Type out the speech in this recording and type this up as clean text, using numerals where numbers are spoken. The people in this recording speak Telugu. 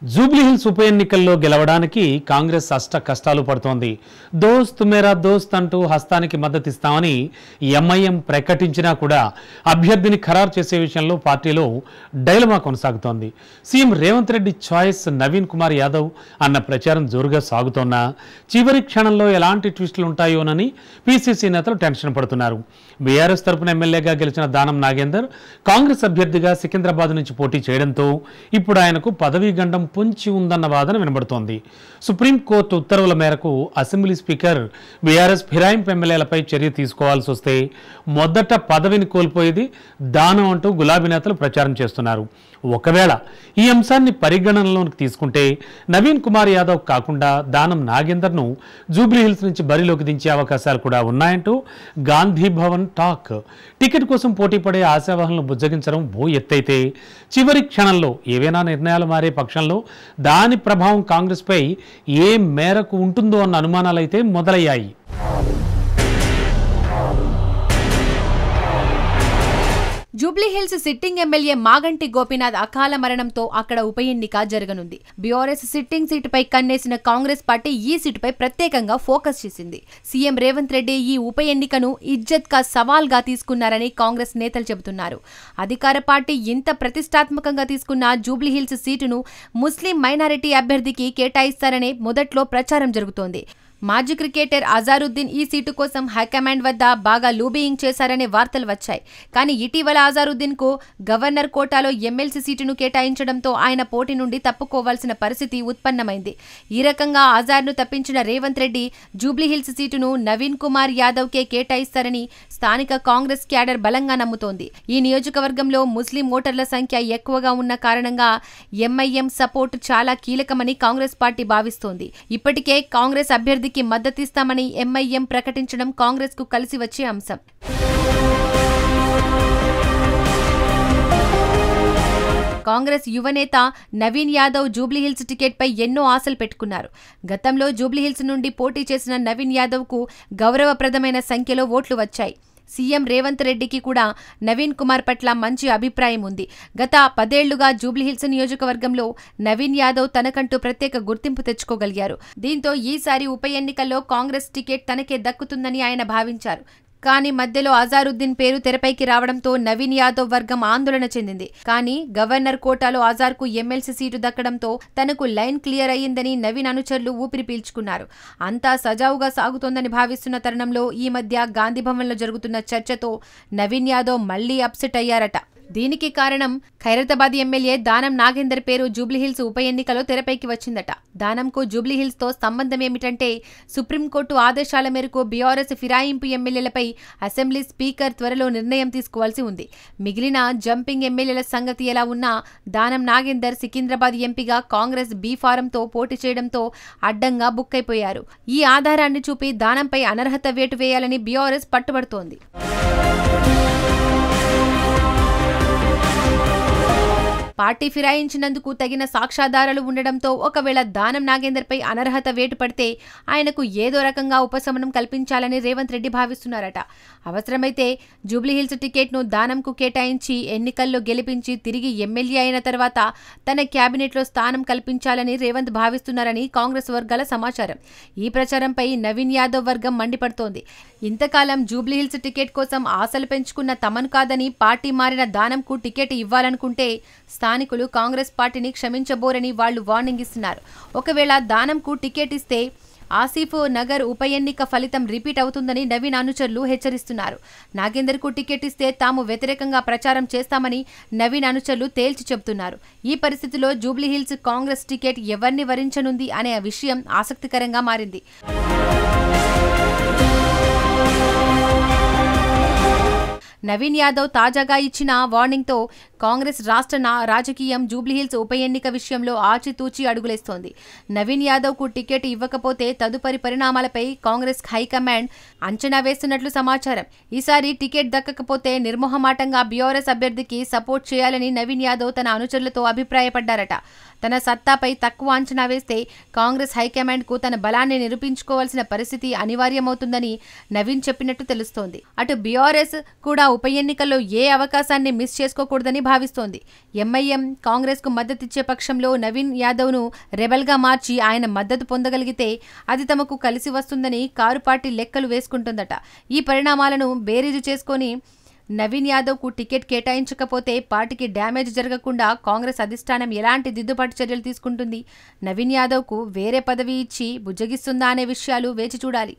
జూబ్లీహిల్స్ ఉప ఎన్నికల్లో గెలవడానికి కాంగ్రెస్ అష్ట కష్టాలు పడుతోంది. దోస్త్ మేరా దోస్త్ అంటూ హస్తానికి మద్దతిస్తామని ఎంఐఎం ప్రకటించినా కూడా అభ్యర్థిని ఖరారు చేసే విషయంలో పార్టీలో డైలమా కొనసాగుతోంది. సీఎం రేవంత్ రెడ్డి చాయిస్ నవీన్ కుమార్ యాదవ్ అన్న ప్రచారం జోరుగా సాగుతోన్నా చివరి క్షణంలో ఎలాంటి ట్విస్టులు ఉంటాయోనని పీసీసీ నేతలు టెన్షన్ పడుతున్నారు. బీఆర్ఎస్ తరపున ఎమ్మెల్యేగా గెలిచిన దానం నాగేందర్ కాంగ్రెస్ అభ్యర్థిగా సికింద్రాబాద్ నుంచి పోటీ చేయడంతో ఇప్పుడు ఆయనకు పదవీ గండం పొంచి ఉందన్న వాదన వినబడుతోంది. సుప్రీంకోర్టు ఉత్తర్వుల మేరకు అసెంబ్లీ స్పీకర్ బీఆర్ఎస్ ఫిరాయింపు ఎమ్మెల్యేలపై చర్య తీసుకోవాల్సి వస్తే మొదట పదవిని కోల్పోయేది దానం అంటూ గులాబీ నేతలు ప్రచారం చేస్తున్నారు. ఒకవేళ ఈ అంశాన్ని పరిగణనలోకి తీసుకుంటే నవీన్ కుమార్ యాదవ్ కాకుండా దానం నాగేందర్ను జూబ్లీహిల్స్ నుంచి బరిలోకి దించే అవకాశాలు కూడా ఉన్నాయంటూ గాంధీ భవన్ టాక్. టికెట్ కోసం పోటీ పడే ఆశావాహులను బుజ్జగించడం ఓ ఎత్తైతే చివరి క్షణంలో ఏవైనా నిర్ణయాలు మారే పక్షంలో దాని ప్రభావం కాంగ్రెస్పై ఏ మేరకు ఉంటుందో అన్న అనుమానాలైతే మొదలయ్యాయి. జూబ్లీహిల్స్ సిట్టింగ్ ఎమ్మెల్యే మాగంటి గోపీనాథ్ అకాల మరణంతో అక్కడ ఉప ఎన్నిక జరగనుంది. బీఆర్ఎస్ సిట్టింగ్ సీటుపై కన్నేసిన కాంగ్రెస్ పార్టీ ఈ సీటుపై ప్రత్యేకంగా ఫోకస్ చేసింది. సీఎం రేవంత్ రెడ్డి ఈ ఉప ఎన్నికను ఇజ్జత్ కా సవాల్ గా తీసుకున్నారని కాంగ్రెస్ నేతలు చెబుతున్నారు. అధికార పార్టీ ఇంత ప్రతిష్టాత్మకంగా తీసుకున్న జూబ్లీహిల్స్ సీటును ముస్లిం మైనారిటీ అభ్యర్థికి కేటాయిస్తారనే మొదట్లో ప్రచారం జరుగుతోంది. మాజీ క్రికెటర్ అజారుద్దీన్ ఈ సీటు కోసం హైకమాండ్ వద్ద బాగా లూబియింగ్ చేశారనే వార్తలు వచ్చాయి. కానీ ఇటీవల అజారుద్దీన్ కు గవర్నర్ కోటాలో ఎమ్మెల్సీ సీటును కేటాయించడంతో ఆయన పోటీ నుండి తప్పుకోవాల్సిన పరిస్థితి ఉత్పన్నమైంది. ఈ రకంగా అజార్ను తప్పించిన రేవంత్ రెడ్డి జూబ్లీహిల్స్ సీటును నవీన్ కుమార్ యాదవ్ కే కేటాయిస్తారని స్థానిక కాంగ్రెస్ క్యాడర్ బలంగా నమ్ముతోంది. ఈ నియోజకవర్గంలో ముస్లిం ఓటర్ల సంఖ్య ఎక్కువగా ఉన్న కారణంగా ఎంఐఎం సపోర్టు చాలా కీలకమని కాంగ్రెస్ పార్టీ భావిస్తోంది. ఇప్పటికే కాంగ్రెస్ అభ్యర్థి మద్దతిస్తామని ఎంఐఎం ప్రకటించడం కాంగ్రెస్ కు కలిసి వచ్చే అంశం. కాంగ్రెస్ యువనేత నవీన్ యాదవ్ జూబ్లీహిల్స్ టికెట్ పై ఎన్నో ఆశలు పెట్టుకున్నారు. గతంలో జూబ్లీహిల్స్ నుండి పోటీ చేసిన నవీన్ యాదవ్ కు గౌరవప్రదమైన సంఖ్యలో ఓట్లు వచ్చాయి. సీఎం రేవంత్ రెడ్డికి కూడా నవీన్ కుమార్ పట్ల మంచి అభిప్రాయం ఉంది. గత 10 ఏళ్లుగా జూబ్లీహిల్స్ నియోజకవర్గంలో నవీన్ యాదవ్ తనకంటూ ప్రత్యేక గుర్తింపు తెచ్చుకోగలిగారు. దీంతో ఈసారి ఉప ఎన్నికల్లో కాంగ్రెస్ టికెట్ తనకే దక్కుతుందని ఆయన భావించారు. కానీ మధ్యలో అజారుద్దీన్ పేరు తెరపైకి రావడంతో నవీన్ యాదవ్ వర్గం ఆందోళన చెందింది. కానీ గవర్నర్ కోటాలో అజార్ కు ఎమ్మెల్సీ సీటు దక్కడంతో తనకు లైన్ క్లియర్ అయ్యిందని నవీన్ అనుచరులు ఊపిరి పీల్చుకున్నారు. అంతా సజావుగా సాగుతోందని భావిస్తున్న తరుణంలో ఈ మధ్య గాంధీభవన్లో జరుగుతున్న చర్చతో నవీన్ యాదవ్ మళ్లీ అప్సెట్ అయ్యారట. దీనికి కారణం ఖైరతాబాద్ ఎమ్మెల్యే దానం నాగేందర్ పేరు జూబ్లీహిల్స్ ఉప ఎన్నికలో తెరపైకి వచ్చిందట. దానంకు జూబ్లీహిల్స్ తో సంబంధం ఏమిటంటే సుప్రీంకోర్టు ఆదేశాల మేరకు బీఆర్ఎస్ ఫిరాయింపు ఎమ్మెల్యేలపై అసెంబ్లీ స్పీకర్ త్వరలో నిర్ణయం తీసుకోవాల్సి ఉంది. మిగిలిన జంపింగ్ ఎమ్మెల్యేల సంగతి ఎలా ఉన్నా దానం నాగేందర్ సికింద్రాబాద్ ఎంపీగా కాంగ్రెస్ బీ ఫారంతో పోటీ చేయడంతో అడ్డంగా బుక్ అయిపోయారు. ఈ ఆధారాన్ని చూపి దానంపై అనర్హత వేటు వేయాలని బీఆర్ఎస్ పట్టుబడుతోంది. పార్టీ ఫిరాయించినందుకు తగిన సాక్ష్యాధారాలు ఉండడంతో ఒకవేళ దానం నాగేందర్పై అనర్హత వేటు పడితే ఆయనకు ఏదో రకంగా ఉపశమనం కల్పించాలని రేవంత్ రెడ్డి భావిస్తున్నారట. అవసరమైతే జూబ్లీహిల్స్ టికెట్ను దానంకు కేటాయించి ఎన్నికల్లో గెలిపించి తిరిగి ఎమ్మెల్యే అయిన తర్వాత తన క్యాబినెట్లో స్థానం కల్పించాలని రేవంత్ భావిస్తున్నారని కాంగ్రెస్ వర్గాల సమాచారం. ఈ ప్రచారంపై నవీన్ యాదవ్ వర్గం మండిపడుతోంది. ఇంతకాలం జూబ్లీహిల్స్ టికెట్ కోసం ఆశలు పెంచుకున్న తమను కాదని పార్టీ మారిన దానంకు టికెట్ ఇవ్వాలనుకుంటే స్థానికులు కాంగ్రెస్ పార్టీని క్షమించబోరని వాళ్లు వార్నింగ్ ఇస్తున్నారు. ఒకవేళ దానంకు టికెట్ ఇస్తే ఆసిఫ్ నగర్ ఉప ఎన్నిక ఫలితం రిపీట్ అవుతుందని నవీన్ అనుచరులు హెచ్చరిస్తున్నారు. నాగేందర్ కు టికెట్ ఇస్తే తాము వ్యతిరేకంగా ప్రచారం చేస్తామని నవీన్ అనుచరులు తేల్చి చెబుతున్నారు. ఈ పరిస్థితిలో జూబ్లీహిల్స్ కాంగ్రెస్ టికెట్ ఎవరిని వరించనుంది అనే విషయం ఆసక్తికరంగా మారింది. నవీన్ యాదవ్ తాజాగా ఇచ్చిన వార్నింగ్తో కాంగ్రెస్ రాష్ట్ర రాజకీయం జూబ్లీహిల్స్ ఉప ఎన్నిక విషయంలో ఆచితూచి అడుగులేస్తోంది. నవీన్ యాదవ్ కు టికెట్ ఇవ్వకపోతే తదుపరి పరిణామాలపై కాంగ్రెస్ హైకమాండ్ అంచనా వేస్తున్నట్లు సమాచారం. ఈసారి టికెట్ దక్కకపోతే నిర్మోహమాటంగా బీఆర్ఎస్ అభ్యర్థికి సపోర్ట్ చేయాలని నవీన్ యాదవ్ తన అనుచరులతో అభిప్రాయపడ్డారట. తన సత్తాపై తక్కువ అంచనా వేస్తే కాంగ్రెస్ హైకమాండ్ కు తన బలాన్ని నిరూపించుకోవాల్సిన పరిస్థితి అనివార్యమవుతుందని నవీన్ చెప్పినట్టు తెలుస్తోంది. అటు బీఆర్ఎస్ కూడా ఉప ఎన్నికల్లో ఏ అవకాశాన్ని మిస్ చేసుకోకూడదని భావిస్తోంది. ఎంఐఎం కాంగ్రెస్కు మద్దతిచ్చే పక్షంలో నవీన్ యాదవ్ను రెబల్గా మార్చి ఆయన మద్దతు పొందగలిగితే అది తమకు కలిసి వస్తుందని కారు పార్టీ లెక్కలు వేసుకుంటుందట. ఈ పరిణామాలను బేరీజు చేసుకొని నవీన్ యాదవ్కు టికెట్ కేటాయించకపోతే పార్టీకి డ్యామేజ్ జరగకుండా కాంగ్రెస్ అధిష్టానం ఎలాంటి దిద్దుబాటు చర్యలు తీసుకుంటుంది? నవీన్ యాదవ్కు వేరే పదవి ఇచ్చి బుజ్జగిస్తుందా అనే విషయాలు వేచి చూడాలి.